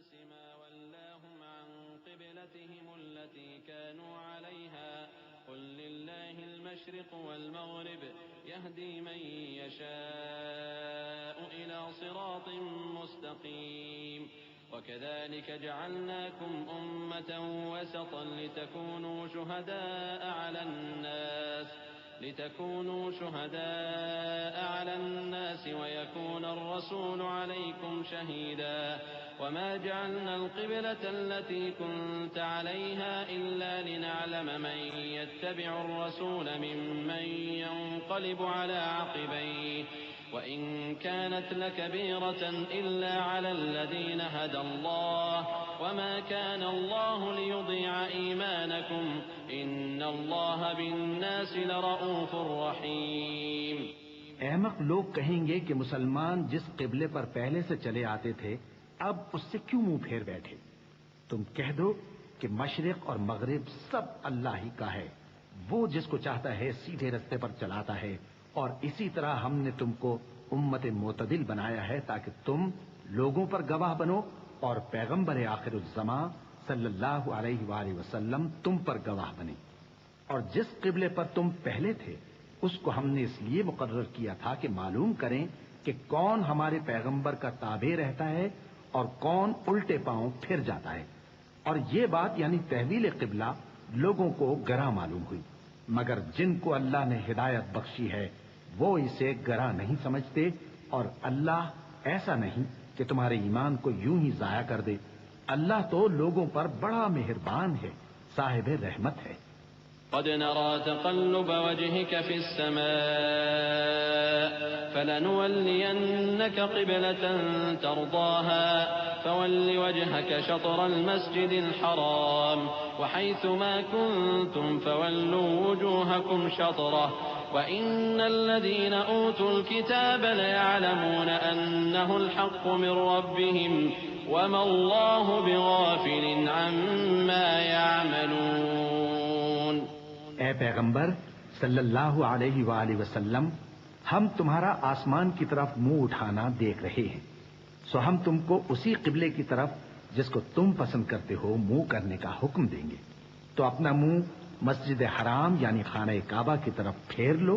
الناس ما ولاهم عن قبلتهم التي كانوا عليها قل لله المشرق والمغرب يهدي من يشاء إلى صراط مستقيم وكذلك جعلناكم أمة وسطا لتكونوا شهداء على الناس ويكون الرسول عليكم شهيدا وما جعلنا القبلة التي كنت عليها إلا لنعلم من يتبع الرسول ممن ينقلب على عقبيه وإن كانت لكبيرة إلا على الذين هدى الله وما كان الله ليضيع إيمانكم إن الله بالناس لرؤوف رحيم۔ احمق لوگ کہیں گے کہ مسلمان جس قبلے پر پہلے سے چلے آتے تھے اب اس سے کیوں منہ پھیر بیٹھے؟ تم کہہ دو کہ مشرق اور مغرب سب اللہ ہی کا ہے، وہ جس کو چاہتا ہے سیدھے رستے پر چلاتا ہے، اور اسی طرح ہم نے تم کو امت معتدل بنایا ہے تاکہ تم لوگوں پر گواہ بنو اور پیغمبر آخر الزماں صلی اللہ علیہ وآلہ وسلم تم پر گواہ بنے۔ اور جس قبلے پر تم پہلے تھے اس کو ہم نے اس لیے مقرر کیا تھا کہ معلوم کریں کہ کون ہمارے پیغمبر کا تابع رہتا ہے اور کون الٹے پاؤں پھر جاتا ہے۔ اور یہ بات یعنی تحویل قبلہ لوگوں کو گراں معلوم ہوئی، مگر جن کو اللہ نے ہدایت بخشی ہے وہ اسے گراں نہیں سمجھتے، اور اللہ ایسا نہیں کہ تمہارے ایمان کو یوں ہی ضائع کر دے۔ اللہ تو لوگوں پر بڑا مہربان ہے، صاحب رحمت ہے۔ قد نرى تقلب وجهك في السماء فلنولينك قبلة ترضاها فول وجهك شطر المسجد الحرام وحيث ما كنتم فولوا وجوهكم شطره وإن الذين أوتوا الكتاب ليعلمون أنه الحق من ربهم وما الله بغافل عما يعملون۔ اے پیغمبر صلی اللہ علیہ وآلہ وسلم، ہم تمہارا آسمان کی طرف منہ اٹھانا دیکھ رہے ہیں، سو ہم تم کو اسی قبلے کی طرف جس کو تم پسند کرتے ہو منہ کرنے کا حکم دیں گے۔ تو اپنا منہ مسجد حرام یعنی خانہ کعبہ کی طرف پھیر لو،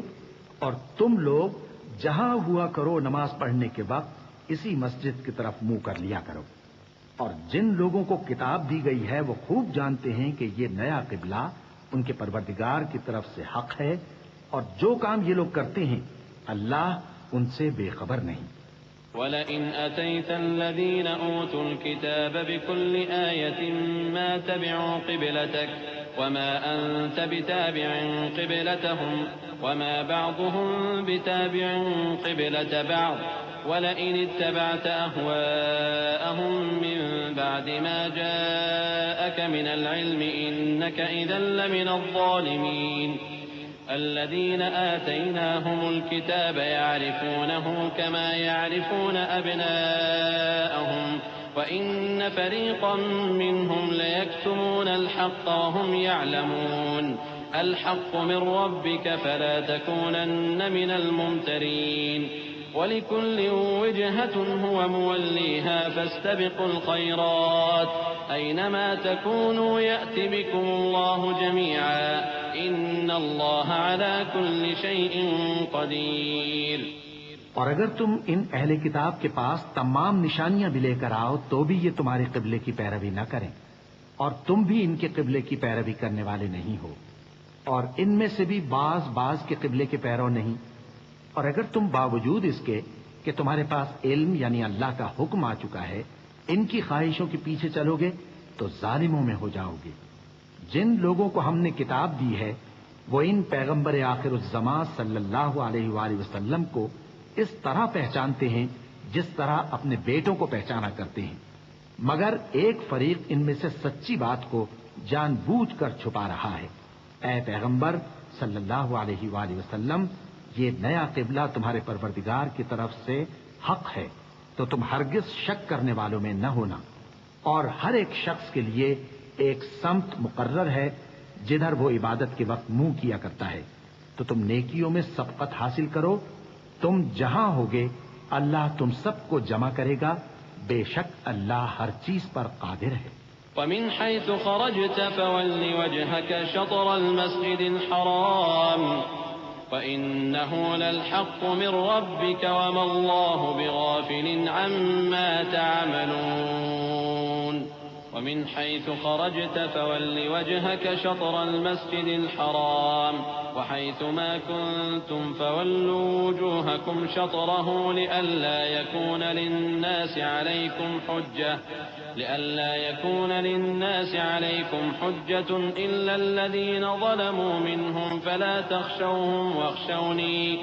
اور تم لوگ جہاں ہوا کرو نماز پڑھنے کے وقت اسی مسجد کی طرف منہ کر لیا کرو۔ اور جن لوگوں کو کتاب دی گئی ہے وہ خوب جانتے ہیں کہ یہ نیا قبلہ ان کے پروردگار کی طرف سے حق ہے، اور جو کام یہ لوگ کرتے ہیں اللہ ان سے بے خبر نہیں۔ وَلَئِنْ أَتَيْتَ الَّذِينَ أُوتُوا الْكِتَابَ بِكُلِّ آيَةٍ مَا تَبِعُوا قِبْلَتَكَ وَمَا أَنْتَ بِتَابِعٍ قِبْلَتَهُمْ وَمَا بَعْضُهُمْ بِتَابِعٍ قِبْلَةَ بَعْضٍ وَلَئِنِ اتَّبَعْتَ أَهْوَاءَهُمْ مِنْ بَعْدِ مَا جَاءَكَ مِنَ الْعِلْمِ إِنَّكَ إِذًا لَمِنَ الظَّالِمِينَ۔ الذين آتيناهم الكتاب يعرفونه كما يعرفون أبناءهم وإن فريقا منهم ليكتمون الحق وهم يعلمون الحق من ربك فلا تكونن من الممترين ولكل وجهة هو موليها فاستبقوا الخيرات أينما تكونوا يأت بكم الله جميعا إن الله على كل شيء قدير۔ اور اگر تم ان اہل کتاب کے پاس تمام نشانیاں بھی لے کر آؤ تو بھی یہ تمہارے قبلے کی پیروی نہ کریں، اور تم بھی ان کے قبلے کی پیروی کرنے والے نہیں ہو، اور ان میں سے بھی بعض کے قبلے کے پیرو نہیں۔ اور اگر تم باوجود اس کے کہ تمہارے پاس علم یعنی اللہ کا حکم آ چکا ہے ان کی خواہشوں کے پیچھے چلو گے تو ظالموں میں ہو جاؤ گے۔ جن لوگوں کو ہم نے کتاب دی ہے وہ ان پیغمبر آخر الزماں صلی اللہ علیہ وآلہ وسلم کو اس طرح پہچانتے ہیں جس طرح اپنے بیٹوں کو پہچانا کرتے ہیں، مگر ایک فریق ان میں سے سچی بات کو جان بوجھ کر چھپا رہا ہے۔ اے پیغمبر صلی اللہ علیہ وآلہ وسلم، یہ نیا قبلہ تمہارے پروردگار کی طرف سے حق ہے، تو تم ہرگز شک کرنے والوں میں نہ ہونا، اور ہر ایک شخص کے لیے ایک سمت مقرر ہے جدھر وہ عبادت کے وقت منہ کیا کرتا ہے، تو تم نیکیوں میں سبقت حاصل کرو۔ تم جہاں ہوگے اللہ تم سب کو جمع کرے گا بے شک اللہ ہر چیز پر قادر ہے. ومن حيث خرجت فول وجهك شطر المسجد الحرام وإنه للحق من ربك وما الله بغافل عما تعملون. ومن حيث خرجت فول وجهك شطر المسجد الحرام وحيث ما كنتم فولوا وجوهكم شطره لئلا يكون للناس عليكم حجة إلا الذين ظلموا منهم فلا تخشوهم واخشوني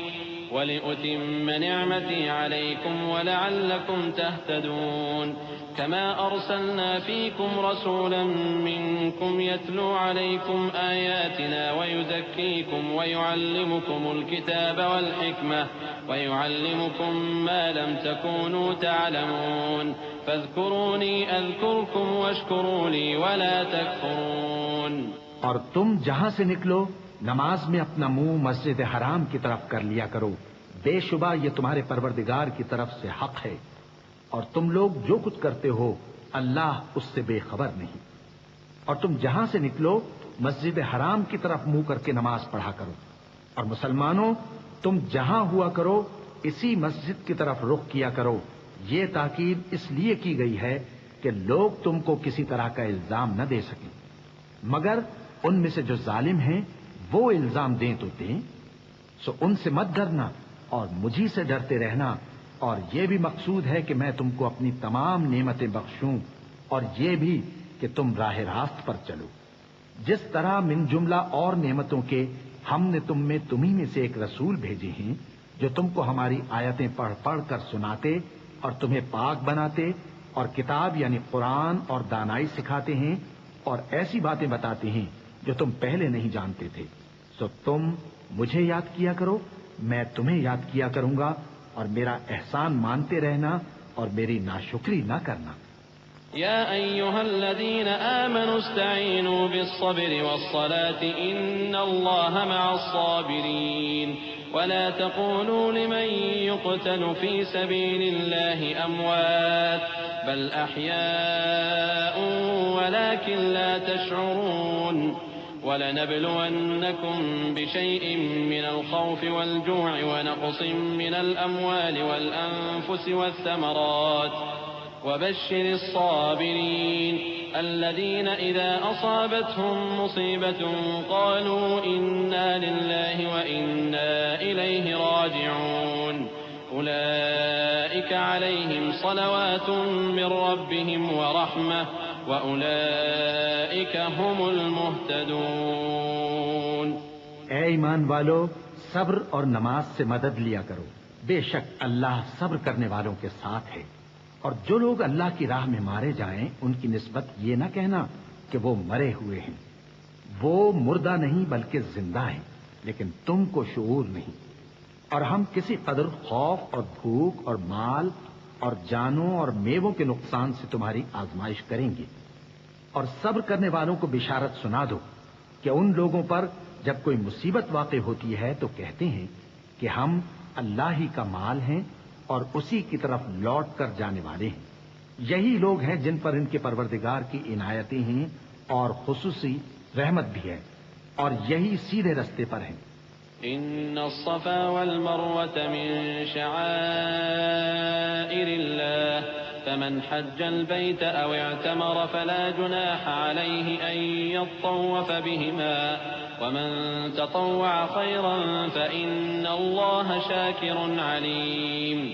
ولأتم نعمتي عليكم ولعلكم تهتدون. كما أرسلنا فيكم رسولا منكم يتلو عليكم آياتنا ويزكيكم ويعلمكم الكتاب والحكمة ويعلمكم ما لم تكونوا تعلمون فاذكروني أذكركم واشكروا لي ولا تكفرون. اور تم جہاں سے نکلو نماز میں اپنا منہ مسجد حرام کی طرف کر لیا کرو، بے شبہ یہ تمہارے پروردگار کی طرف سے حق ہے، اور تم لوگ جو کچھ کرتے ہو اللہ اس سے بے خبر نہیں. اور تم جہاں سے نکلو مسجد حرام کی طرف منہ کر کے نماز پڑھا کرو، اور مسلمانوں تم جہاں ہوا کرو اسی مسجد کی طرف رخ کیا کرو. یہ تاکید اس لیے کی گئی ہے کہ لوگ تم کو کسی طرح کا الزام نہ دے سکیں، مگر ان میں سے جو ظالم ہیں وہ الزام دیں تو دیں. سو ان سے مت ڈرنا اور مجھی سے ڈرتے رہنا، اور یہ بھی مقصود ہے کہ میں تم کو اپنی تمام نعمتیں بخشوں، اور یہ بھی کہ تم راہ راست پر چلو. جس طرح من جملہ اور نعمتوں کے ہم نے تمہیں میں سے ایک رسول بھیجے ہیں جو تم کو ہماری آیتیں پڑھ پڑھ کر سناتے اور تمہیں پاک بناتے اور کتاب یعنی قرآن اور دانائی سکھاتے ہیں اور ایسی باتیں بتاتے ہیں جو تم پہلے نہیں جانتے تھے. سو تم مجھے یاد کیا کرو، میں تمہیں یاد کیا کروں گا، اور میرا احسان مانتے رہنا اور میری ناشکری نہ کرنا. يا أيها الذين آمنوا استعينوا بالصبر والصلاة إن الله مع الصابرين ولا تقولوا لمن يقتل في سبيل الله أموات بل أحياء ولكن لا تشعرون. ولنبلونكم بشيء من الخوف والجوع ونقص من الأموال والأنفس والثمرات وبشر الصابرين الذين إذا أصابتهم مصيبة قالوا إنا لله وإنا إليه راجعون. أولئك عليهم صلوات من ربهم ورحمة وأولئك هم المهتدون. اے ایمان والو، صبر اور نماز سے مدد لیا کرو، بے شک اللہ صبر کرنے والوں کے ساتھ ہے. اور جو لوگ اللہ کی راہ میں مارے جائیں ان کی نسبت یہ نہ کہنا کہ وہ مرے ہوئے ہیں، وہ مردہ نہیں بلکہ زندہ ہیں، لیکن تم کو شعور نہیں. اور ہم کسی قدر خوف اور بھوک اور مال اور جانوں اور میووں کے نقصان سے تمہاری آزمائش کریں گے. اور صبر کرنے والوں کو بشارت سنا دو کہ ان لوگوں پر جب کوئی مصیبت واقع ہوتی ہے تو کہتے ہیں کہ ہم اللہ ہی کا مال ہیں اور اسی کی طرف لوٹ کر جانے والے ہیں. یہی لوگ ہیں جن پر ان کے پروردگار کی عنایتیں ہیں اور خصوصی رحمت بھی ہے، اور یہی سیدھے رستے پر ہیں. إن الصفا والمروة من شعائر الله فمن حج البيت أو اعتمر فلا جناح عليه أن يطوف بهما ومن تطوع خيرا فإن الله شاكر عليم.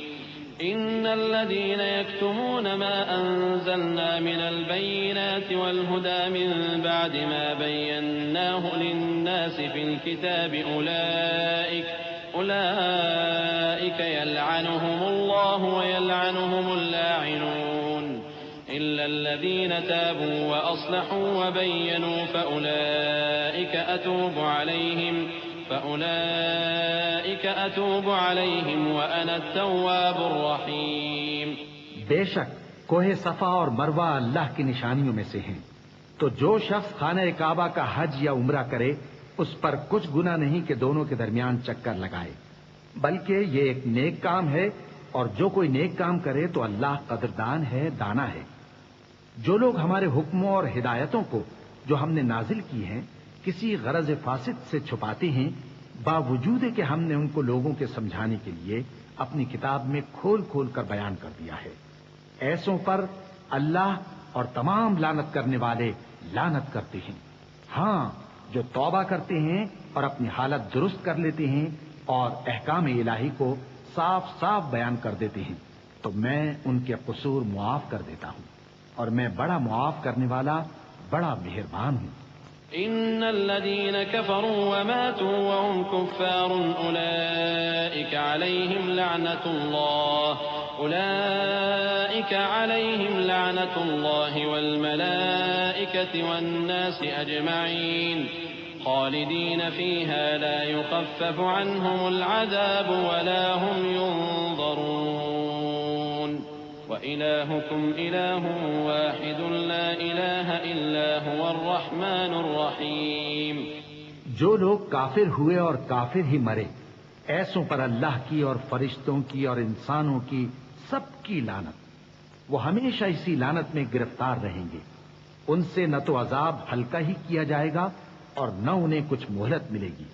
إن الذين يكتمون ما أنزلنا من البينات والهدى من بعد ما بيناه للناس في الكتاب أولئك يلعنهم الله ويلعنهم اللاعنون إلا الذين تابوا وأصلحوا وبينوا فأولئك أتوب عليهم وأنا التواب الرحيم. بے شک کوہ صفا اور مروہ اللہ کی نشانیوں میں سے ہیں، تو جو شخص خانہ کعبہ کا حج یا عمرہ کرے اس پر کچھ گناہ نہیں کہ دونوں کے درمیان چکر لگائے، بلکہ یہ ایک نیک کام ہے اور جو کوئی نیک کام کرے تو اللہ قدردان ہے، دانا ہے۔ جو لوگ ہمارے حکموں اور ہدایتوں کو جو ہم نے نازل کی ہیں کسی غرض فاسد سے چھپاتے ہیں، باوجود کہ ہم نے ان کو لوگوں کے سمجھانے کے لیے اپنی کتاب میں کھول کھول کر بیان کر دیا ہے، ایسوں پر اللہ اور تمام لعنت کرنے والے لعنت کرتے ہیں۔ ہاں، جو توبہ کرتے ہیں اور اپنی حالت درست کر لیتے ہیں اور احکام الہی کو صاف صاف بیان کر دیتے ہیں تو میں ان کے قصور معاف کر دیتا ہوں، اور میں بڑا معاف کرنے والا، بڑا مہربان ہوں۔ إن الذين كفروا وماتوا وهم كفار أولئك عليهم لعنة الله والملائكة والناس أجمعين خالدين فيها لا يخفف عنهم العذاب ولا هم ينظرون وإلهكم إله واحد لا إله إلا هو الرحمن الرحيم۔ جو لوگ کافر ہوئے اور کافر ہی مرے، ایسوں پر اللہ کی اور فرشتوں کی اور انسانوں کی سب کی لعنت، وہ ہمیشہ اسی لعنت میں گرفتار رہیں گے۔ ان سے نہ تو عذاب ہلکا ہی کیا جائے گا اور نہ انہیں کچھ مہلت ملے گی۔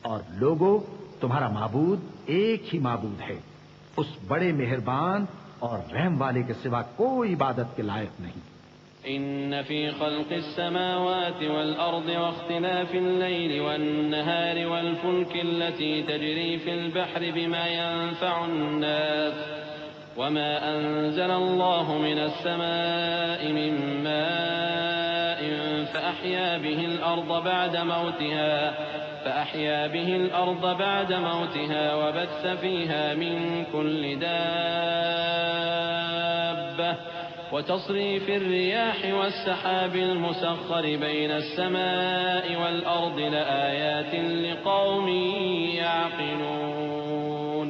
اور لوگوں، تمہارا معبود ایک ہی معبود ہے، اس بڑے مہربان اور رحم والے کے سوا کوئی عبادت کے لائق نہیں۔ إن في خلق السماوات والأرض واختلاف الليل والنهار والفلك التي تجري في البحر بما ينفع الناس وما أنزل الله من السماء من ماء فأحيا به الأرض بعد موتها وبث فيها من كل دابة وتصريف الرياح والسحاب المسخر بين السماء والأرض لآيات لقوم يعقلون۔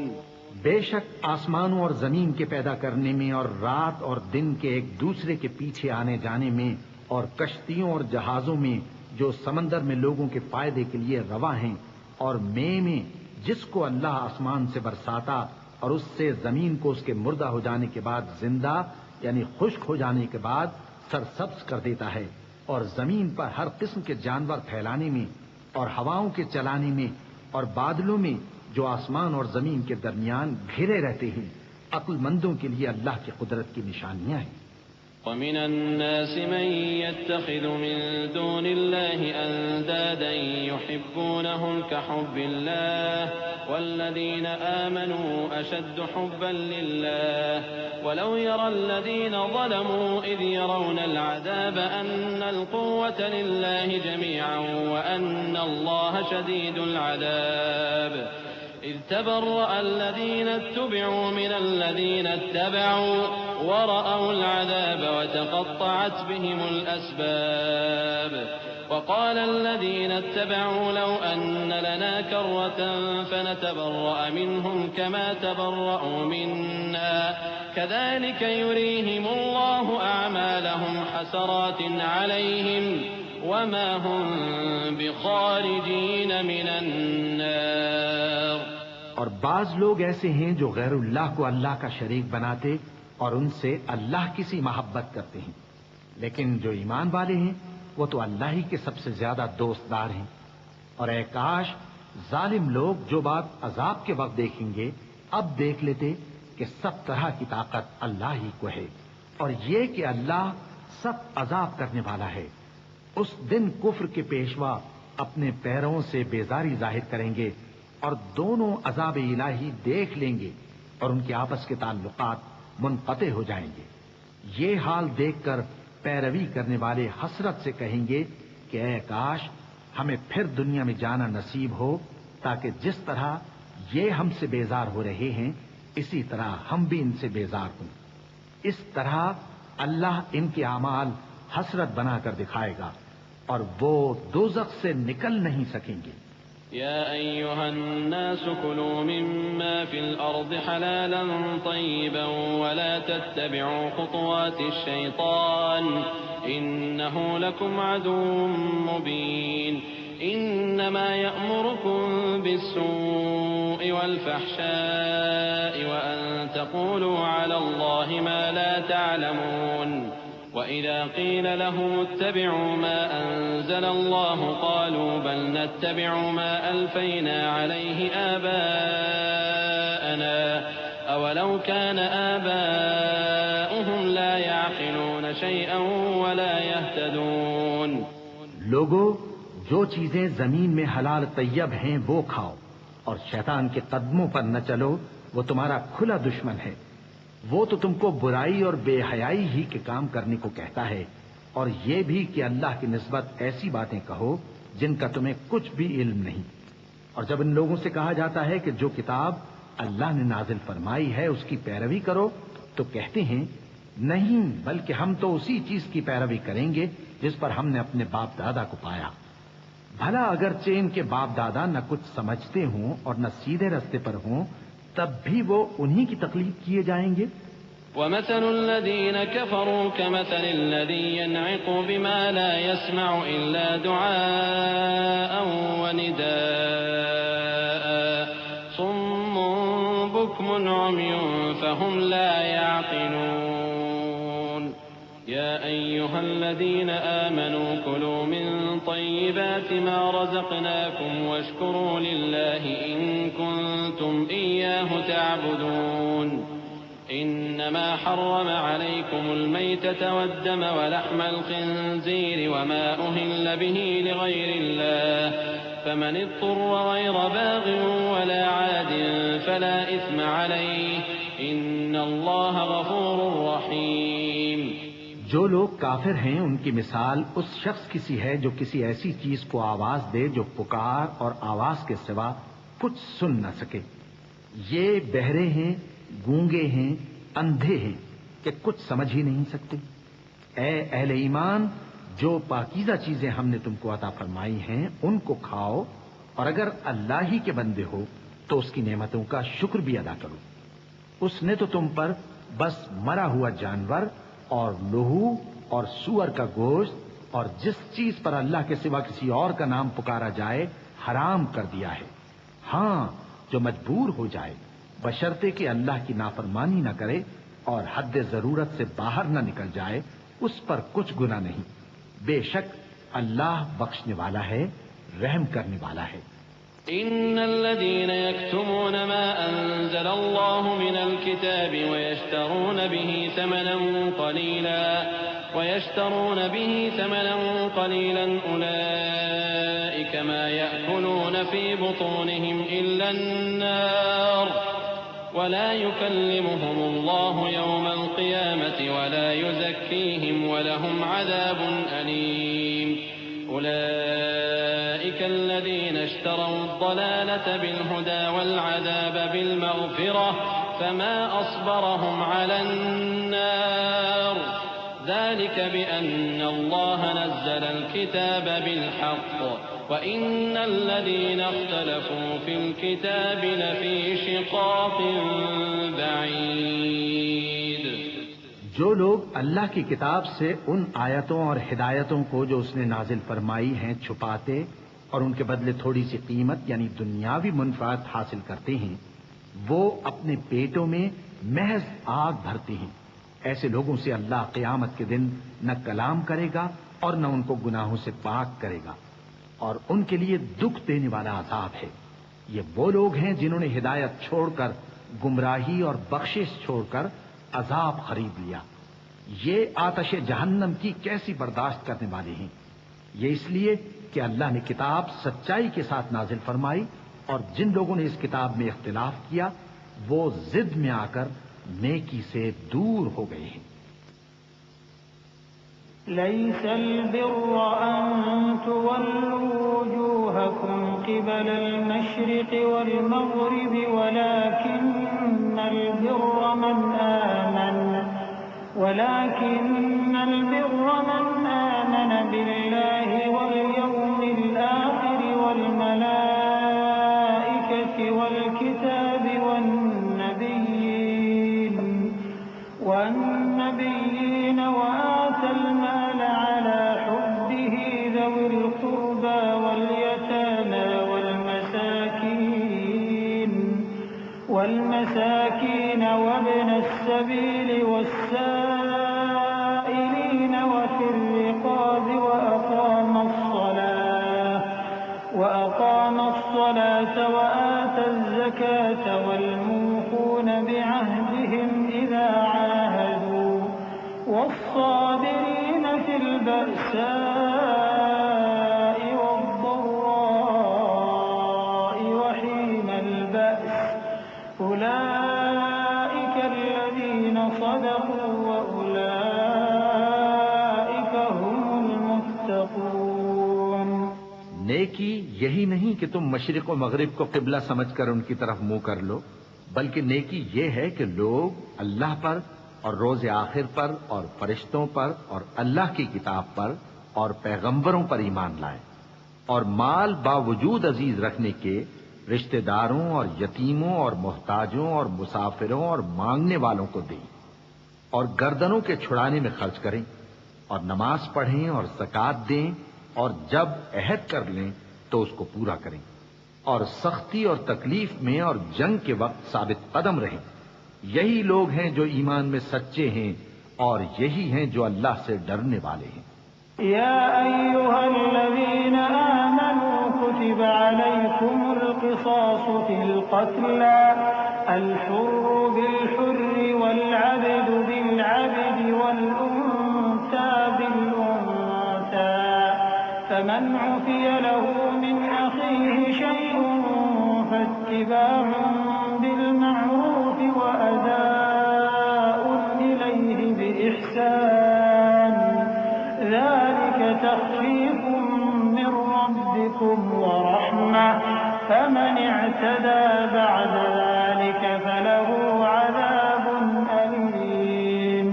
بے شک آسمانوں اور زمین کے پیدا کرنے میں اور رات اور دن کے ایک دوسرے کے پیچھے آنے جانے میں اور کشتیوں اور جہازوں میں جو سمندر میں لوگوں کے فائدے کے لیے رواں ہیں، اور میں جس کو اللہ آسمان سے برساتا اور اس سے زمین کو اس کے مردہ ہو جانے کے بعد زندہ یعنی خشک ہو جانے کے بعد سرسبز کر دیتا ہے، اور زمین پر ہر قسم کے جانور پھیلانے میں اور ہواؤں کے چلانے میں اور بادلوں میں جو آسمان اور زمین کے درمیان گھرے رہتے ہیں، عقل مندوں کے لیے اللہ کی قدرت کی نشانیاں ہیں۔ ومن الناس من يتخذ من دون الله أندادا يحبونهم كحب الله والذين آمنوا أشد حبا لله ولو يرى الذين ظلموا إذ يرون العذاب أن القوة لله جميعا وأن الله شديد العذاب إذ تبرأ الذين اتبعوا من الذين اتبعوا ورأوا العذاب وتقطعت بهم الأسباب وقال الذين اتبعوا لو أن لنا كرة فنتبرأ منهم كما تبرأوا منا كذلك يريهم الله أعمالهم حسرات عليهم وما هم بخارجين من النار۔ اور بعض لوگ ایسے ہیں جو غیر اللہ کو اللہ کا شریک بناتے اور ان سے اللہ کی سی محبت کرتے ہیں، لیکن جو ایمان والے ہیں وہ تو اللہ ہی کے سب سے زیادہ دوستدار ہیں۔ اور اے کاش ظالم لوگ جو بات عذاب کے وقت دیکھیں گے اب دیکھ لیتے کہ سب طرح کی طاقت اللہ ہی کو ہے، اور یہ کہ اللہ سب عذاب کرنے والا ہے۔ اس دن کفر کے پیشوا اپنے پیروں سے بیزاری ظاہر کریں گے اور دونوں عذاب الہی دیکھ لیں گے اور ان کے آپس کے تعلقات منقطع ہو جائیں گے۔ یہ حال دیکھ کر پیروی کرنے والے حسرت سے کہیں گے کہ اے کاش ہمیں پھر دنیا میں جانا نصیب ہو تاکہ جس طرح یہ ہم سے بیزار ہو رہے ہیں اسی طرح ہم بھی ان سے بیزار ہوں۔ اس طرح اللہ ان کے اعمال حسرت بنا کر دکھائے گا اور وہ دوزخ سے نکل نہیں سکیں گے۔ يا أيها الناس كلوا مما في الأرض حلالا طيبا ولا تتبعوا خطوات الشيطان إنه لكم عدو مبين إنما يأمركم بالسوء والفحشاء وأن تقولوا على الله ما لا تعلمون وإذا قيل لهم اتبعوا ما أنزل الله قالوا بل نتبع ما ألفينا عليه آباءنا أولو كان آباؤهم لا يعقلون شيئا ولا يهتدون. لوگو، جو چیزیں زمین میں حلال طیب ہیں وہ کھاؤ، اور شیطان کے قدموں پر نہ چلو، وہ تمہارا کھلا دشمن ہے. وہ تو تم کو برائی اور بے حیائی ہی کے کام کرنے کو کہتا ہے، اور یہ بھی کہ اللہ کی نسبت ایسی باتیں کہو جن کا تمہیں کچھ بھی علم نہیں. اور جب ان لوگوں سے کہا جاتا ہے کہ جو کتاب اللہ نے نازل فرمائی ہے اس کی پیروی کرو، تو کہتے ہیں نہیں، بلکہ ہم تو اسی چیز کی پیروی کریں گے جس پر ہم نے اپنے باپ دادا کو پایا. بھلا اگرچہ ان کے باپ دادا نہ کچھ سمجھتے ہوں اور نہ سیدھے رستے پر ہوں، تب بھی وہ انہی کی تقلید کیے جائیں گے. ومثل الذين كفروا كمثل الذي ينعق بما لا يسمع إلا دعاء ونداء صم بكم عمي فهم لا يعقلون. يا أيها الذين آمنوا كلوا من طيبات ما رزقناكم واشكروا لله إن كنتم إياه تعبدون. إنما حرم عليكم الميتة والدم ولحم الخنزير وما أهل به لغير الله فمن اضطر غير باغ ولا عاد فلا إثم عليه إن الله غفور رحيم. جو لوگ کافر ہیں ان کی مثال اس شخص کی سی ہے جو کسی ایسی چیز کو آواز دے جو پکار اور آواز کے سوا کچھ سن نہ سکے. یہ بہرے ہیں، گونگے ہیں، اندھے ہیں کہ کچھ سمجھ ہی نہیں سکتے. اے اہل ایمان، جو پاکیزہ چیزیں ہم نے تم کو عطا فرمائی ہیں ان کو کھاؤ، اور اگر اللہ ہی کے بندے ہو تو اس کی نعمتوں کا شکر بھی ادا کرو. اس نے تو تم پر بس مرا ہوا جانور اور لہو اور سور کا گوشت اور جس چیز پر اللہ کے سوا کسی اور کا نام پکارا جائے حرام کر دیا ہے. ہاں، جو مجبور ہو جائے بشرطے کہ اللہ کی نافرمانی نہ کرے اور حد ضرورت سے باہر نہ نکل جائے، اس پر کچھ گناہ نہیں. بے شک اللہ بخشنے والا ہے، رحم کرنے والا ہے. إن الذين يكتمون ما أنزل الله من الكتاب ويشترون به ثمنا قليلا أولئك ما يأكلون في بطونهم إلا النار ولا يكلمهم الله يوم القيامة ولا يزكيهم ولهم عذاب أليم. أولئك الذين اشتروا الضلالة بالهدى والعذاب بالمغفرة فما أصبرهم على النار ذلك بأن الله نزل الكتاب بالحق وإن الذين اختلفوا في الكتاب لفي شقاق بعيد. جو لوگ اللہ کی کتاب سے ان آیتوں اور ہدایتوں کو جو اس نے نازل فرمائی ہیں چھپاتے اور ان کے بدلے تھوڑی سی قیمت یعنی دنیاوی منفعت حاصل کرتے ہیں، وہ اپنے پیٹوں میں محض آگ بھرتے ہیں. ایسے لوگوں سے اللہ قیامت کے دن نہ کلام کرے گا اور نہ ان کو گناہوں سے پاک کرے گا، اور ان کے لیے دکھ دینے والا عذاب ہے. یہ وہ لوگ ہیں جنہوں نے ہدایت چھوڑ کر گمراہی اور بخشش چھوڑ کر عذاب خرید لیا. یہ آتش جہنم کی کیسی برداشت کرنے والے ہیں. یہ اس لیے کہ اللہ نے کتاب سچائی کے ساتھ نازل فرمائی، اور جن لوگوں نے اس کتاب میں اختلاف کیا وہ ضد میں آ کر نیکی سے دور ہو گئے ہیں. ليس البر أن تولوا وجوهكم قبل المشرق والمغرب ولكن البر من آمن بالله واليوم الآخر والملائكة والكتاب والنبيين وآتى المال على حبه ذوي القربى واليتامى السبيل والسائلين وفي الرقاب وأقام الصلاة وآتى الزكاة والموفون بعهدهم إذا عاهدوا والصابرين في البأساء والضراء وحين البأس أولئك الذين صدقوا وأولئك هم المتقون۔ نیکی یہی نہیں کہ تم مشرق و مغرب کو قبلہ سمجھ کر ان کی طرف منہ کر لو، بلکہ نیکی یہ ہے کہ لوگ اللہ پر اور روز آخر پر اور فرشتوں پر اور اللہ کی کتاب پر اور پیغمبروں پر ایمان لائیں، اور مال باوجود عزیز رکھنے کے رشتہ داروں اور یتیموں اور محتاجوں اور مسافروں اور مانگنے والوں کو دیں، اور گردنوں کے چھڑانے میں خرچ کریں، اور نماز پڑھیں اور زکوٰۃ دیں، اور جب عہد کر لیں تو اس کو پورا کریں، اور سختی اور تکلیف میں اور جنگ کے وقت ثابت قدم رہیں۔ یہی لوگ ہیں جو ایمان میں سچے ہیں، اور یہی ہیں جو اللہ سے ڈرنے والے ہیں۔ يا أيها الذين آمنوا كتب عليكم القصاص في القتلى الحر بالحر والعبد بالعبد والأنثى بالأنثى فمن عفي له من أخيه شيء فاتباع بالمعروف وأداء إليه بإحسان ذلك تخفيف من ربكم ورحمة فمن اعتدى بعد ذلك فله عذاب أليم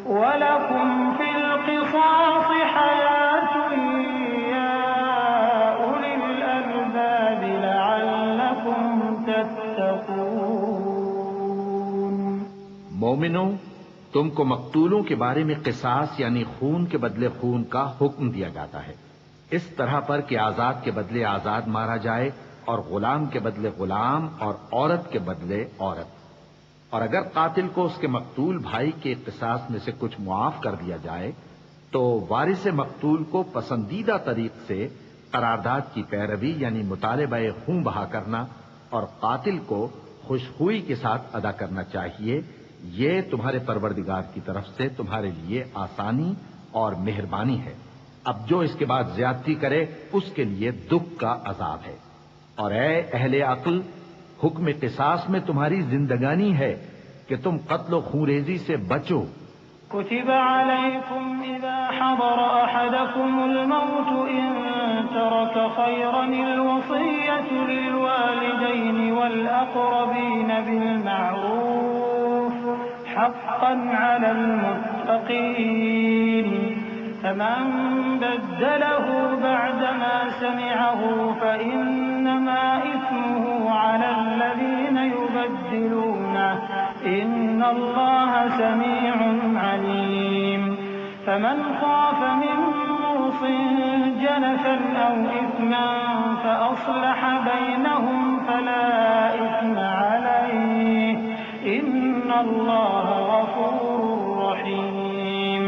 ولكم في القصاص حياة يا أولي الألباب لعلكم تتقون۔ مومنوں، تم کو مقتولوں کے بارے میں قصاص یعنی خون کے بدلے خون کا حکم دیا جاتا ہے، اس طرح پر کہ آزاد کے بدلے آزاد مارا جائے، اور غلام کے بدلے غلام، اور عورت کے بدلے عورت۔ اور اگر قاتل کو اس کے مقتول بھائی کے قصاص میں سے کچھ معاف کر دیا جائے تو وارث مقتول کو پسندیدہ طریق سے قرارداد کی پیروی یعنی مطالبہ خون بہا کرنا اور قاتل کو خوشخوئی کے ساتھ ادا کرنا چاہیے۔ یہ تمہارے پروردگار کی طرف سے تمہارے لیے آسانی اور مہربانی ہے۔ اب جو اس کے بعد زیادتی کرے اس کے لیے دکھ کا عذاب ہے۔ اور اے اہل عقل، حکم قصاص میں تمہاری زندگانی ہے کہ تم قتل و خونریزی سے بچو۔ كتب عليكم إذا حضر أحدكم الموت إن ترك خيرا الوصية للوالدين والأقربين بالمعروف حقا على المتقين فمن بدله بعدما سمعه فإنما إثمه على الذين يبدلونه إن الله سميع عليم فمن خاف من موص جنفا أو إثما فأصلح بينهم فلا إثم عليه إن الله غفور رحيم۔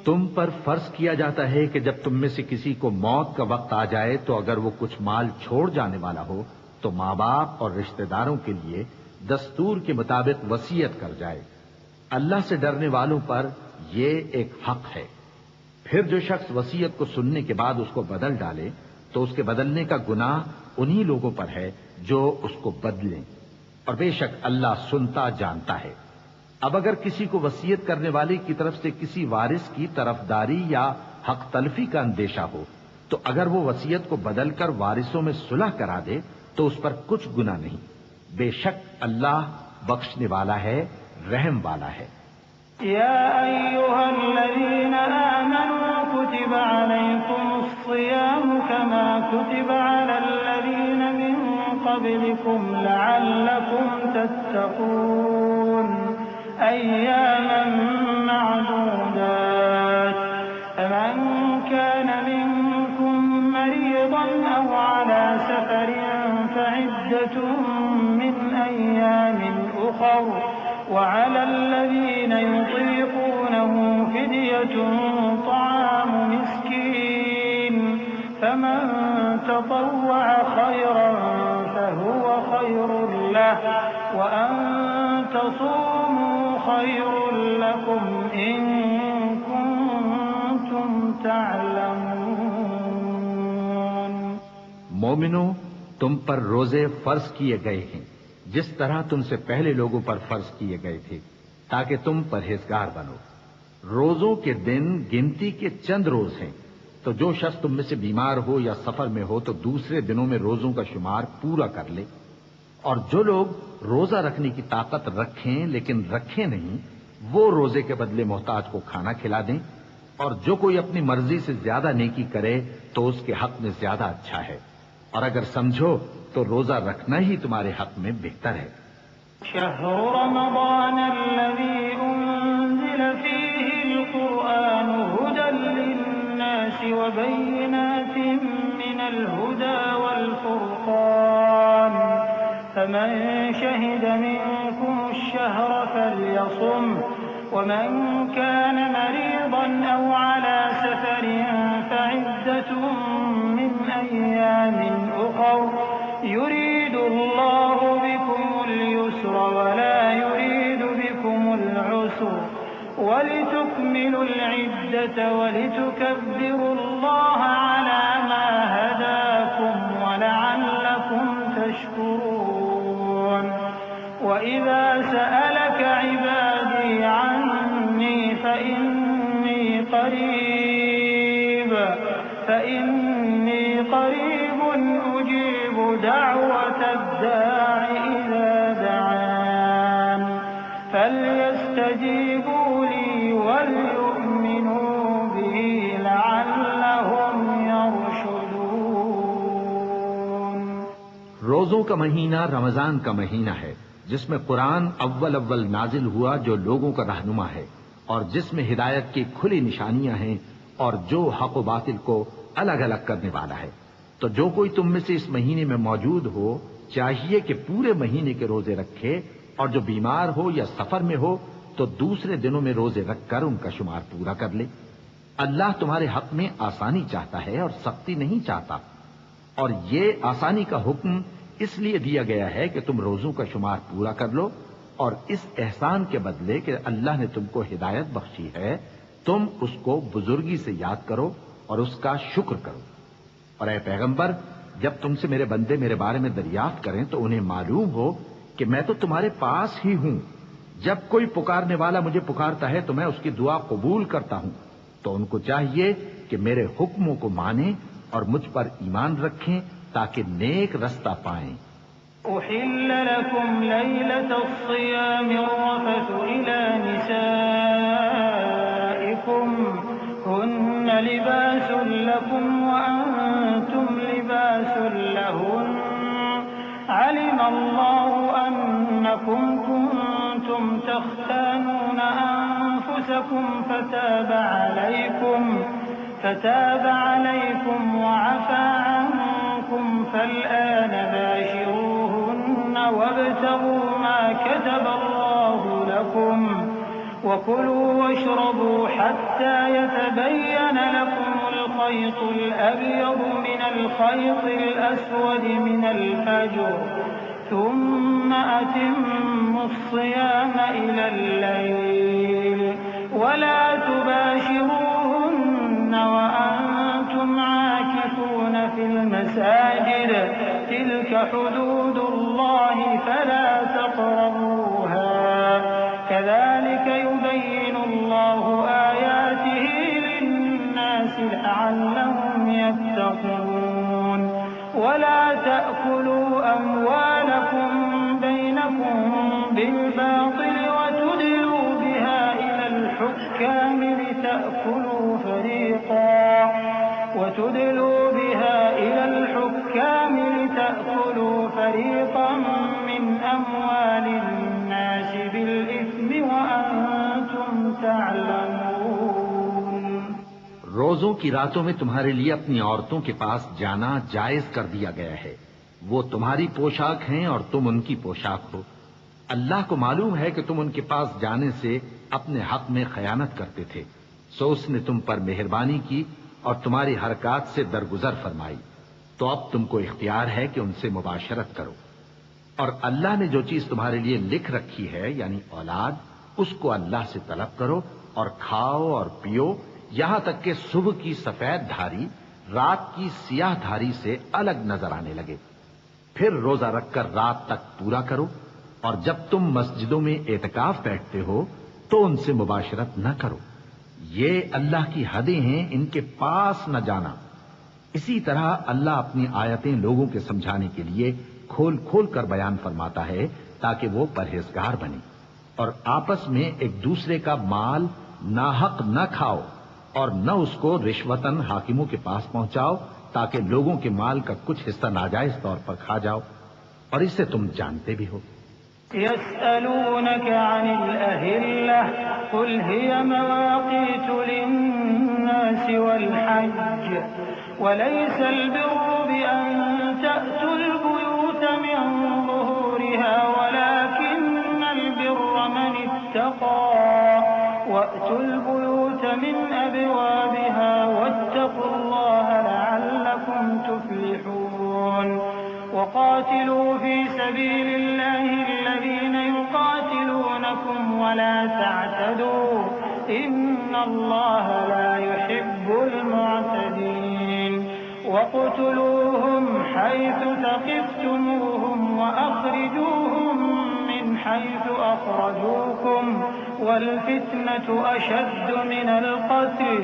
تم پر فرض کیا جاتا ہے کہ جب تم میں سے کسی کو موت کا وقت آ جائے تو اگر وہ کچھ مال چھوڑ جانے والا ہو تو ماں باپ اور رشتہ داروں کے لیے دستور کے مطابق وصیت کر جائے۔ اللہ سے ڈرنے والوں پر یہ ایک حق ہے۔ پھر جو شخص وصیت کو سننے کے بعد اس کو بدل ڈالے تو اس کے بدلنے کا گناہ انہی لوگوں پر ہے جو اس کو بدلیں، اور بے شک اللہ سنتا جانتا ہے۔ اب اگر کسی کو وصیت کرنے والے کی طرف سے کسی وارث کی طرفداری یا حق تلفی کا اندیشہ ہو تو اگر وہ وصیت کو بدل کر وارثوں میں صلح کرا دے تو اس پر کچھ گناہ نہیں، بے شک اللہ بخشنے والا ہے، رحم والا ہے۔ يا أيها الذين آمنوا كتب عليكم الصيام كما كتب على الذين من قبلكم لعلكم تتقون أياما معدودات فمن كان منكم مريضا أو على سفر فعدة من أيام أخر وعلى الذين يطيقونه فدية طعام مسكين فمن تطوع خيرا فهو خير له وأن تصوموا خير لكم إن كنتم تعلمون۔ مومنو، تم پر روزے فرض کیے گئے ہیں جس طرح تم سے پہلے لوگوں پر فرض کیے گئے تھے تاکہ تم پرہیزگار بنو۔ روزوں کے دن گنتی کے چند روز ہیں، تو جو شخص تم میں سے بیمار ہو یا سفر میں ہو تو دوسرے دنوں میں روزوں کا شمار پورا کر لے، اور جو لوگ روزہ رکھنے کی طاقت رکھیں لیکن رکھیں نہیں وہ روزے کے بدلے محتاج کو کھانا کھلا دیں، اور جو کوئی اپنی مرضی سے زیادہ نیکی کرے تو اس کے حق میں زیادہ اچھا ہے، اور اگر سمجھو تو روزہ رکھنا ہی تمہارے حق میں بہتر ہے۔ شهر رمضان الذي أنزل فيه القرآن هدى للناس وبينات من الهدى والفرقان فمن شهد منكم الشهر فليصم ومن كان مريضا أو على سفر فعدة من أيام أخر يريد الله بكم اليسر ولا يريد بكم العسر ولتكملوا العدة ولتكبروا الله على ما هداكم ولعلكم تشكرون۔ وإذا سألك عبادي عني فإني قريب أجيب دعوة الداع إذا دعان فليستجيبوا لي وليؤمنوا بي لعلهم يرشدون۔ روزوں کا مہینہ رمضان کا مہینہ ہے جس میں قرآن اول نازل ہوا جو لوگوں کا رہنما ہے اور جس میں ہدایت کی کھلی نشانیاں ہیں اور جو حق و باطل کو الگ الگ کرنے والا ہے۔ تو جو کوئی تم میں سے اس مہینے میں موجود ہو چاہیے کہ پورے مہینے کے روزے رکھے، اور جو بیمار ہو یا سفر میں ہو تو دوسرے دنوں میں روزے رکھ کر ان کا شمار پورا کر لے۔ اللہ تمہارے حق میں آسانی چاہتا ہے اور سختی نہیں چاہتا، اور یہ آسانی کا حکم اس لیے دیا گیا ہے کہ تم روزوں کا شمار پورا کر لو، اور اس احسان کے بدلے کہ اللہ نے تم کو ہدایت بخشی ہے تم اس کو بزرگی سے یاد کرو اور اس کا شکر کرو۔ اور اے پیغمبر، جب تم سے میرے بندے میرے بارے میں دریافت کریں تو انہیں معلوم ہو کہ میں تو تمہارے پاس ہی ہوں، جب کوئی پکارنے والا مجھے پکارتا ہے تو میں اس کی دعا قبول کرتا ہوں، تو ان کو چاہیے کہ میرے حکموں کو مانیں اور مجھ پر ایمان رکھیں تاکہ نیک رستہ پائیں۔ أحل لكم ليلة الصيام الرفث إلى نسائكم هن لباس لكم وأنتم لباس لهن علم الله أنكم كنتم تختانون أنفسكم فتاب عليكم وعفى عنكم فالآن باشروهن وابتغوا ما كتب الله لكم وكلوا واشربوا حتى يتبين لكم الخيط الأبيض من الخيط الأسود من الفجر ثم أتموا الصيام إلى الليل ولا تباشروهن وأنتم عاكفون في المساجد تلك حدود الله فلا تقربوها كذلك يبين الله آياته للناس لعلهم يتقون ولا تأكلوا أموالكم بينكم بالباطل وتدلوا بها إلى الحكام لتأكلوا فريقا من أموال الناس بالإثم وأنتم تعلمون۔ روزوں کی راتوں میں تمہارے لیے اپنی عورتوں کے پاس جانا جائز کر دیا گیا ہے، وہ تمہاری پوشاک ہیں اور تم ان کی پوشاک ہو، اللہ کو معلوم ہے کہ تم ان کے پاس جانے سے اپنے حق میں خیانت کرتے تھے، سو اس نے تم پر مہربانی کی اور تمہاری حرکات سے درگزر فرمائی، تو اب تم کو اختیار ہے کہ ان سے مباشرت کرو۔ اور اللہ نے جو چیز تمہارے لیے لکھ رکھی ہے یعنی اولاد، اس کو اللہ سے طلب کرو اور کھاؤ اور پیو، یہاں تک کہ صبح کی سفید دھاری رات کی سیاہ دھاری سے الگ نظر آنے لگے، پھر روزہ رکھ کر رات تک پورا کرو، اور جب تم مسجدوں میں اعتکاف بیٹھتے ہو تو ان سے مباشرت نہ کرو، یہ اللہ کی حدیں ہیں، ان کے پاس نہ جانا۔ اسی طرح اللہ اپنی آیتیں لوگوں کے سمجھانے کے لیے کھول کھول کر بیان فرماتا ہے تاکہ وہ پرہیزگار بنے، اور آپس میں ایک دوسرے کا مال ناحق نہ کھاؤ اور نہ اس کو رشوتاً حاکموں کے پاس پہنچاؤ تاکہ لوگوں کے مال کا کچھ حصہ ناجائز طور پر کھا جاؤ، اور اسے تم جانتے بھی ہو۔ يسألونك عن الأهلة قل هي مواقيت للناس والحج وليس البر بأن تأتوا البيوت من ظهورها ولكن البر من اتقى وأتوا البيوت من أبوابها واتقوا الله لعلكم تفلحون وقاتلوا في سبيل الله الذين يقاتلونكم ولا تعتدوا إن الله لا يحب المعتدين واقتلوهم حيث ثقفتموهم وأخرجوهم من حيث أخرجوكم والفتنة أشد من القتل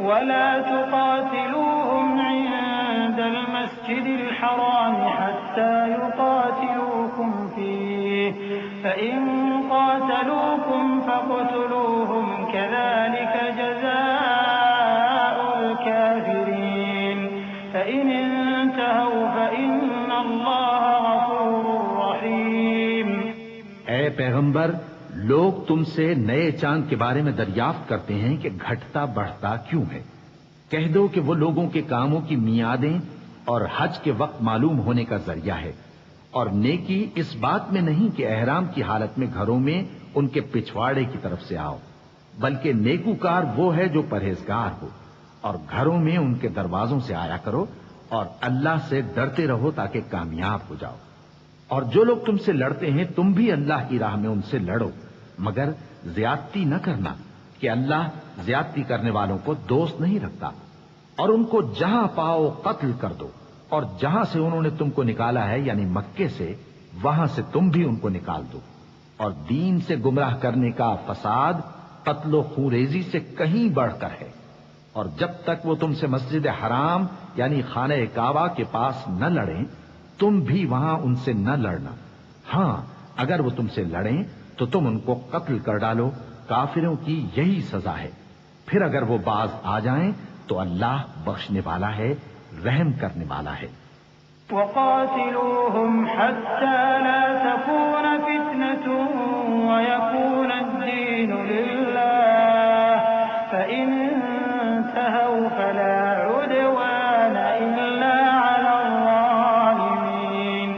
ولا تقاتلوهم عند المسجد الحرام حتى يقاتلوكم فيه فإن قاتلوكم فاقتلوهم كذلك جزاء الكافرين فإن انتهوا فإن الله غفور رحيم۔ اے پیغمبر، لوگ تم سے نئے چاند کے بارے میں دریافت کرتے ہیں کہ گھٹتا بڑھتا کیوں ہے۔ کہہ دو کہ وہ لوگوں کے کاموں کی میعادیں اور حج کے وقت معلوم ہونے کا ذریعہ ہے، اور نیکی اس بات میں نہیں کہ احرام کی حالت میں گھروں میں ان کے پچھواڑے کی طرف سے آؤ، بلکہ نیکوکار وہ ہے جو پرہیزگار ہو، اور گھروں میں ان کے دروازوں سے آیا کرو اور اللہ سے ڈرتے رہو تاکہ کامیاب ہو جاؤ۔ اور جو لوگ تم سے لڑتے ہیں تم بھی اللہ کی راہ میں ان سے لڑو، مگر زیادتی نہ کرنا کہ اللہ زیادتی کرنے والوں کو دوست نہیں رکھتا، اور ان کو جہاں پاؤ قتل کر دو، اور جہاں سے انہوں نے تم کو نکالا ہے یعنی مکے سے وہاں سے تم بھی ان کو نکال دو، اور دین سے گمراہ کرنے کا فساد قتل و خونریزی سے کہیں بڑھ کر ہے، اور جب تک وہ تم سے مسجد حرام یعنی خانہ کعبہ کے پاس نہ لڑیں تم بھی وہاں ان سے نہ لڑنا، ہاں اگر وہ تم سے لڑیں تو تم ان کو قتل کر ڈالو، کافروں کی یہی سزا ہے، پھر اگر وہ باز آ جائیں تو اللہ بخشنے والا ہے، رحم کرنے والا ہے۔ وقاتلوهم حتى لا تكون فتنة ويكون الدين لله فإن انتهوا فلا عدوان إلا على الظالمين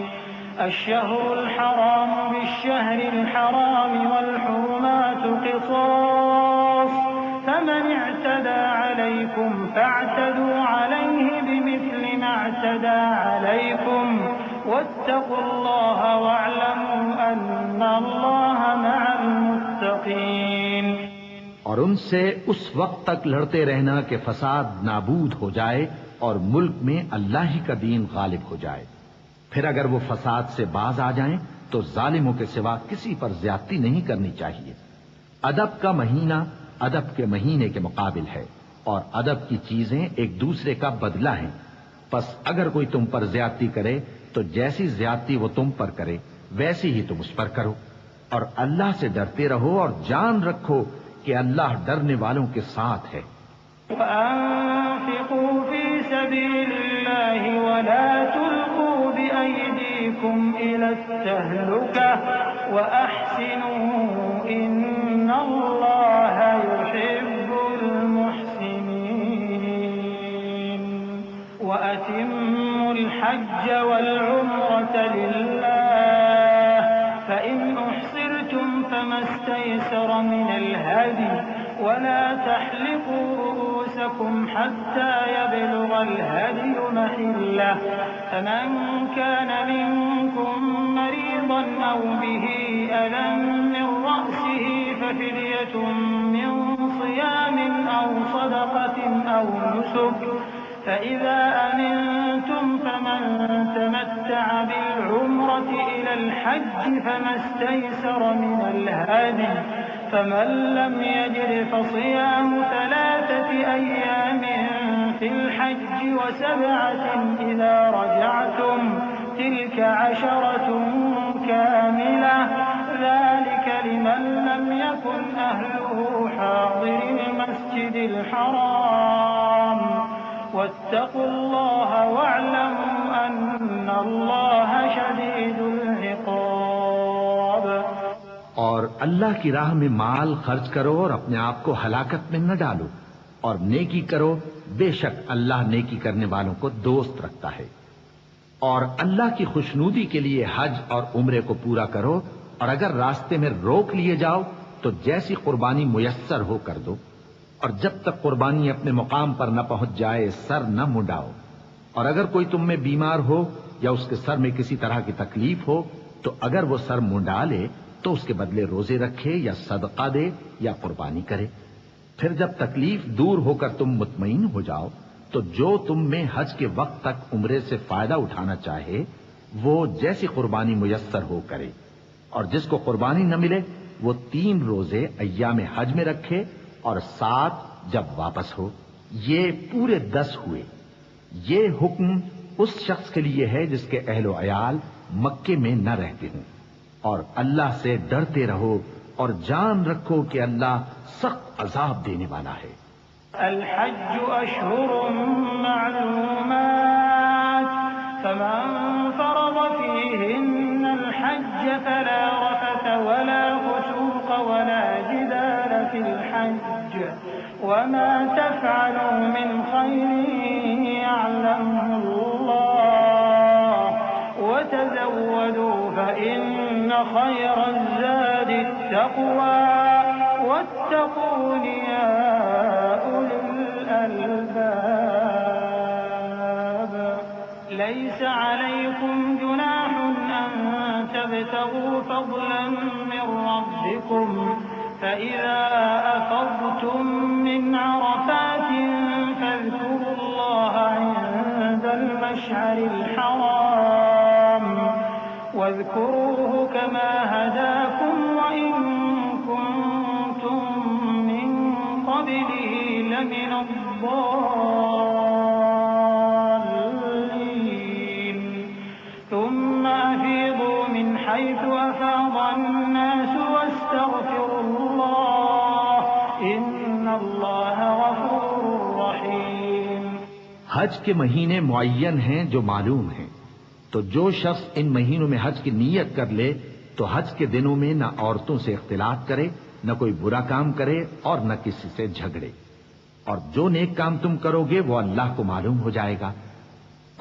الشهر الحرام بالشهر الحرام والحرمات قصاص فمن اعتدى عليكم فاعتدوا عليه بمثل ما اعتدى عليكم واتقوا الله واعلموا أن الله مع المتقين۔ اور ان سے اس وقت تک لڑتے رہنا کہ فساد نابود ہو جائے اور ملک میں اللہ ہی کا دین غالب ہو جائے، پھر اگر وہ فساد سے باز آ جائیں تو ظالموں کے سوا کسی پر زیادتی نہیں کرنی چاہیے۔ ادب کا مہینہ ادب کے مہینے کے مقابل ہے، اور ادب کی چیزیں ایک دوسرے کا بدلہ ہیں، پس اگر کوئی تم پر زیادتی کرے تو جیسی زیادتی وہ تم پر کرے ویسی ہی تم اس پر کرو، اور اللہ سے ڈرتے رہو اور جان رکھو کہ اللہ ڈرنے والوں کے ساتھ ہے۔ وَأَنفِقُوا فِي سَبِيلِ اللَّهِ وَلَا تُلْقُوا بِأَيْدِيكُمْ إِلَى التَّهْلُكَةِ وَأَحْسِنُوا إِنَّ اللَّهَ يُحِبُّ الْمُحْسِنِينَ وَأَتِمُّوا الْحَجَّ وَالْعُمْرَةَ لِلَّهِ فَإِنْ من الهدي ولا تحلقوا رؤوسكم حتى يبلغ الهدي محله فمن كان منكم مريضا أو به أذى من رأسه ففدية من صيام أو صدقة أو نسك فإذا أمنتم فمن تمتع بالعمرة إلى الحج فما استيسر من الهدي فمن لم يجد فصيام 3 أيام في الحج و7 إذا رجعتم تلك 10 كاملة ذلك لمن لم يكن أهله حاضر المسجد الحرام واتقوا الله واعلموا أن الله شديد العقاب. اور اللہ کی راہ میں مال خرچ کرو اور اپنے آپ کو ہلاکت میں نہ ڈالو، اور نیکی کرو، بے شک اللہ نیکی کرنے والوں کو دوست رکھتا ہے. اور اللہ کی خوشنودی کے لیے حج اور عمرے کو پورا کرو، اور اگر راستے میں روک لیے جاؤ تو جیسی قربانی میسر ہو کر دو، اور جب تک قربانی اپنے مقام پر نہ پہنچ جائے سر نہ منڈاؤ. اور اگر کوئی تم میں بیمار ہو یا اس کے سر میں کسی طرح کی تکلیف ہو تو اگر وہ سر منڈا لے تو اس کے بدلے روزے رکھے یا صدقہ دے یا قربانی کرے. پھر جب تکلیف دور ہو کر تم مطمئن ہو جاؤ تو جو تم میں حج کے وقت تک عمرے سے فائدہ اٹھانا چاہے وہ جیسی قربانی میسر ہو کرے. اور جس کو قربانی نہ ملے وہ 3 روزے ایام حج میں رکھے اور 7 جب واپس ہو. یہ پورے 10 ہوئے. یہ حکم اس شخص کے لیے ہے جس کے اہل و عیال مکے میں نہ رہتے ہوں. اور اللہ سے ڈرتے رہو اور جان رکھو کہ اللہ سخت عذاب دینے والا ہے. الحج أشهر معلومات فمن فرض فيهن الحج فلا رفث ولا فسوق ولا جدال في الحج وما تفعلوا من خير يعلمه الله وتزودوا فإن خير الزاد التقوى واتقون يا أولي الألباب. ليس عليكم جناح أن تبتغوا فضلا من ربكم فإذا أفضتم من عرفات فاذكروا الله عند المشعر الحرام واذكروه كما هداكم وإن كنتم من قبله لمن الضالين. ثم أفيضوا من حيث أفاض الناس واستغفروا الله إن الله غفور رحيم. حج کے مہینے معین ہیں جو معلوم ہیں، تو جو شخص ان مہینوں میں حج کی نیت کر لے تو حج کے دنوں میں نہ عورتوں سے اختلاط کرے، نہ کوئی برا کام کرے اور نہ کسی سے جھگڑے. اور جو نیک کام تم کرو گے وہ اللہ کو معلوم ہو جائے گا.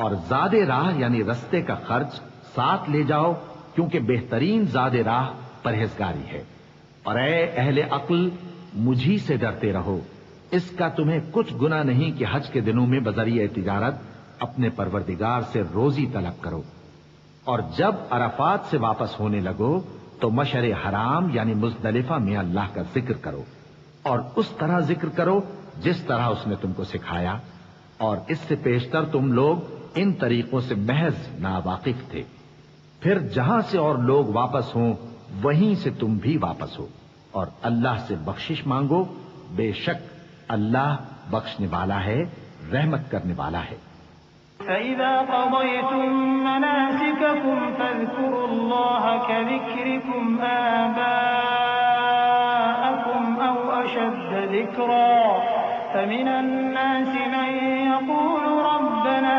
اور زاد راہ یعنی رستے کا خرچ ساتھ لے جاؤ کیونکہ بہترین زاد راہ پرہیزگاری ہے. اور اے اہل عقل مجھی سے ڈرتے رہو، اس کا تمہیں کچھ گناہ نہیں کہ حج کے دنوں میں بذریعہ تجارت اپنے پروردگار سے روزی طلب کرو. اور جب عرفات سے واپس ہونے لگو تو مشعر حرام یعنی مزدلفہ میں اللہ کا ذکر کرو، اور اس طرح ذکر کرو جس طرح اس نے تم کو سکھایا. اور اس سے پیشتر تم لوگ ان طریقوں سے محض ناواقف تھے. پھر جہاں سے اور لوگ واپس ہوں وہیں سے تم بھی واپس ہو، اور اللہ سے بخشش مانگو، بے شک اللہ بخشنے والا ہے، رحمت کرنے والا ہے. فإذا قضيتم مناسككم فاذكروا الله كذكركم آباءكم أو أشد ذكرا فمن الناس من يقول ربنا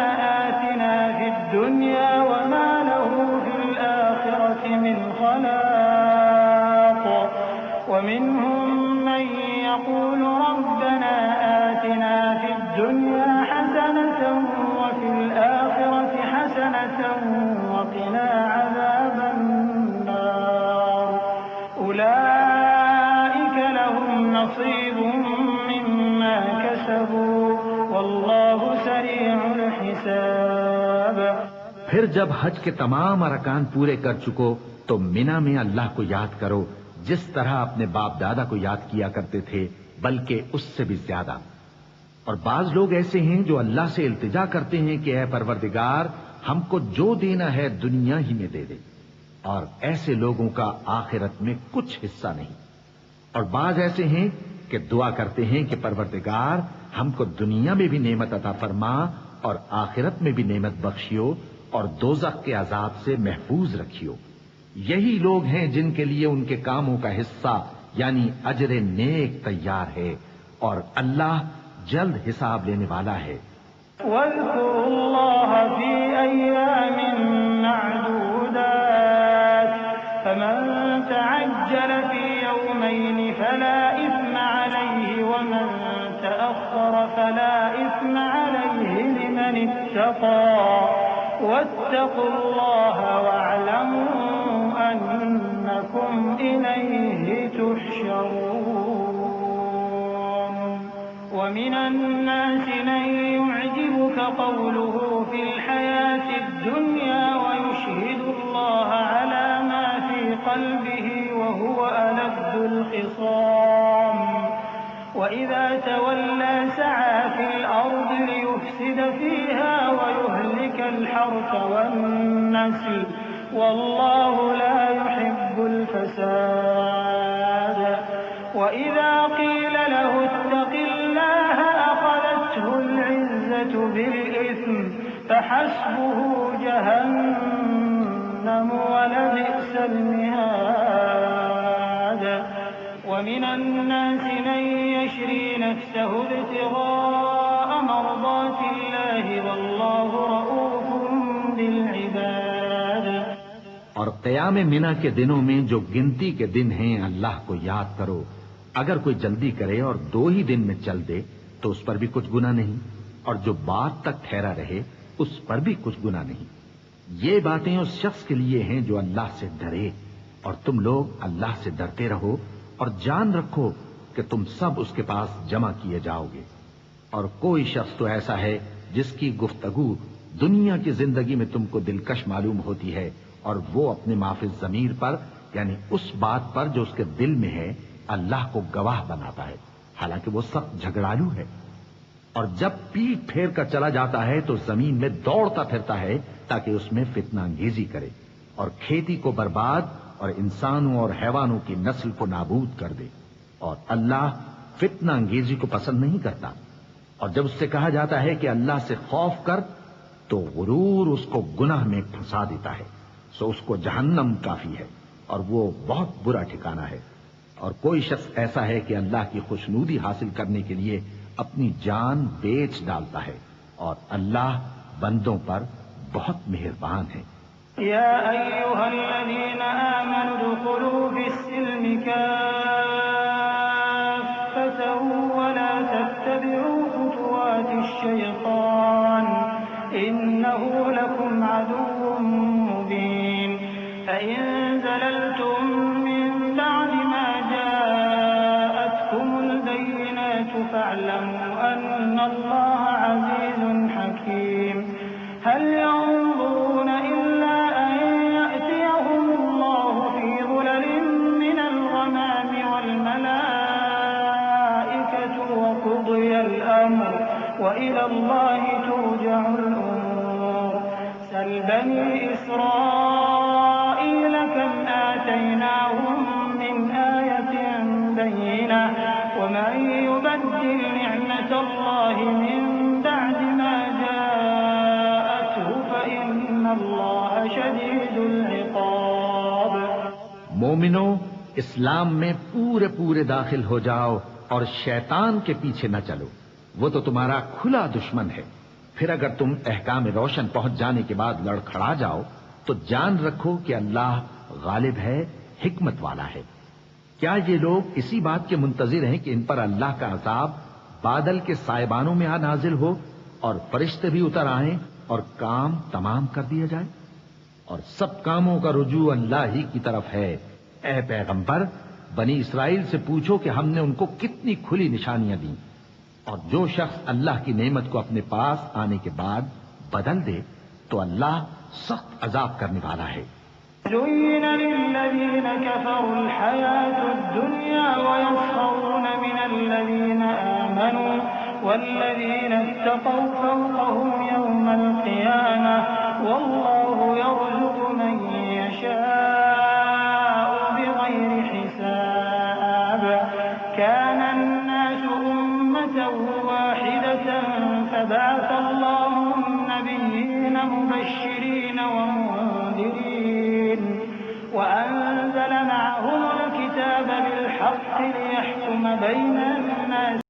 آتنا في الدنيا وما له في الآخرة من خلاق ومنهم من يقول ربنا آتنا في الدنيا حسنة وفي الآخرة حسنة وقنا عذاب النار أولئك نصيب مما كسبوا والله سريع الحساب. پھر جب حج کے تمام ارکان پورے کر چکو تو مینا میں اللہ کو یاد کرو جس طرح اپنے باپ دادا کو یاد کیا کرتے تھے، بلکہ اس سے بھی زیادہ. اور بعض لوگ ایسے ہیں جو اللہ سے التجا کرتے ہیں کہ اے پروردگار ہم کو جو دینا ہے دنیا ہی میں دے دے، اور ایسے لوگوں کا آخرت میں کچھ حصہ نہیں. اور بعض ایسے ہیں کہ دعا کرتے ہیں کہ پروردگار ہم کو دنیا میں بھی نعمت عطا فرما اور آخرت میں بھی نعمت بخشیو اور دوزخ کے عذاب سے محفوظ رکھیو. یہی لوگ ہیں جن کے لیے ان کے کاموں کا حصہ یعنی اجر نیک تیار ہے، اور اللہ جلد حساب لینے والا ہے. واذكروا الله في أيام معدودات فمن تعجل في يومين فلا إثم عليه ومن تأخر فلا إثم عليه لمن اتقى واتقوا الله واعلموا أنكم إليه تحشرون. ومن الناس من يعجبك قوله في الحياة الدنيا ويشهد الله على ما في قلبه وهو ألد الخصام وإذا تولى سعى في الأرض ليفسد فيها ويهلك الحرث والنسل والله لا يحب الفساد. وإذا قيل له اتق الله أخذته العزة بالإثم فحسبه جهنم ولبئس المهاد. ومن الناس من يشري نفسه ابتغاء مرضات الله والله رؤوف بالعباد. اور قیام منا کے دنوں میں جو گنتی کے دن ہیں اللہ کو یاد کرو. اگر کوئی جلدی کرے اور 2 ہی دن میں چل دے تو اس پر بھی کچھ گناہ نہیں، اور جو بعد تک ٹھہرا رہے اس پر بھی کچھ گناہ نہیں. یہ باتیں اس شخص کے لیے ہیں جو اللہ سے ڈرے، اور تم لوگ اللہ سے ڈرتے رہو اور جان رکھو کہ تم سب اس کے پاس جمع کیے جاؤ گے. اور کوئی شخص تو ایسا ہے جس کی گفتگو دنیا کی زندگی میں تم کو دلکش معلوم ہوتی ہے، اور وہ اپنے معافی ضمیر پر یعنی اس بات پر جو اس کے دل میں ہے اللہ کو گواہ بناتا ہے، حالانکہ وہ سخت جھگڑالو ہے. اور جب پیٹ پھیر کر چلا جاتا ہے تو زمین میں دوڑتا پھرتا ہے تاکہ اس میں فتنہ انگیزی کرے اور کھیتی کو برباد اور انسانوں اور حیوانوں کی نسل کو نابود کر دے. اور اللہ فتنہ انگیزی کو پسند نہیں کرتا. اور جب اس سے کہا جاتا ہے کہ اللہ سے خوف کر تو غرور اس کو گناہ میں پھنسا دیتا ہے، سو اس کو جہنم کافی ہے اور وہ بہت برا ٹھکانہ ہے. اور کوئی شخص ایسا ہے کہ اللہ کی خوشنودی حاصل کرنے کے لیے اپنی جان بیچ ڈالتا ہے، اور اللہ بندوں پر بہت مہربان ہے. يا أيها الذين آمنوا ادخلوا في السلم كافة ولا تتبعوا خطوات الشيطان إنه لكم عدو مبين. فإن زللتم من بعد ما جاءتكم البينات فاعلموا أن الله عزيز حكيم. هل ينظرون إلا أن يأتيهم الله في ظلل من الغمام والملائكة وقضي الأمر وإلى الله ترجع الأمور. سل بني إسرائيل كم آتيناهم من آية بينة ومن يبدل نعمة الله من بعد ما جاءته فإن الله شديد العقاب. مومنو، اسلام میں پورے پورے داخل ہو جاؤ اور شیطان کے پیچھے نہ چلو، وہ تو تمہارا کھلا دشمن ہے. پھر اگر تم احکام روشن پہنچ جانے کے بعد لڑکھڑا جاؤ تو جان رکھو کہ اللہ غالب ہے، حکمت والا ہے. کیا یہ لوگ اسی بات کے منتظر ہیں کہ ان پر اللہ کا عذاب بادل کے سائبانوں میں نازل ہو اور فرشتے بھی اتر آئیں اور کام تمام کر دیا جائے؟ اور سب کاموں کا رجوع اللہ ہی کی طرف ہے. اے پیغمبر، بنی اسرائیل سے پوچھو کہ ہم نے ان کو کتنی کھلی نشانیاں دیں، اور جو شخص اللہ کی نعمت کو اپنے پاس آنے کے بعد بدل دے تو اللہ سخت عذاب کرنے والا ہے۔ زين للذين كفروا الحياة الدنيا ويسخرون من الذين آمنوا والذين اتقوا فوقهم يوم القيامة والله يرزق من يشاء بغير حساب كان الناس أمة واحدة فبعث الله النبيين مبشرين ومنذرين وأنزل معهم الكتاب بالحق ليحكم بين الناس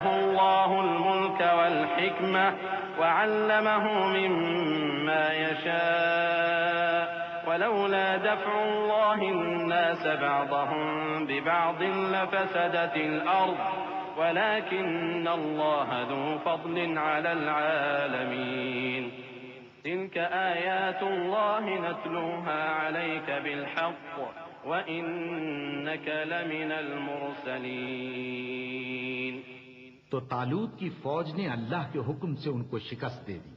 الله الملك والحكمة وعلمه مما يشاء ولولا دفع الله الناس بعضهم ببعض لفسدت الأرض ولكن الله ذو فضل على العالمين تلك آيات الله نتلوها عليك بالحق وإنك لمن المرسلين۔ تو طالوت کی فوج نے اللہ کے حکم سے ان کو شکست دے دی،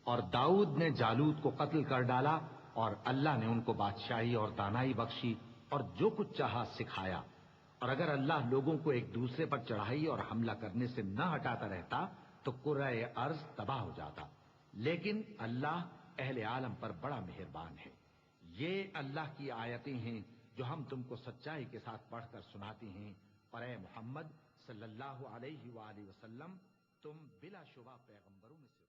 اور داؤد نے جالوت کو قتل کر ڈالا، اور اللہ نے ان کو بادشاہی اور دانائی بخشی اور جو کچھ چاہا سکھایا۔ اور اگر اللہ لوگوں کو ایک دوسرے پر چڑھائی اور حملہ کرنے سے نہ ہٹاتا رہتا تو کرۂ ارض تباہ ہو جاتا، لیکن اللہ اہل عالم پر بڑا مہربان ہے۔ یہ اللہ کی آیتیں ہیں جو ہم تم کو سچائی کے ساتھ پڑھ کر سناتے ہیں، اور اے محمد صلی اللہ علیہ وآلہ وسلم تم بلا شبہ پیغمبروں میں سے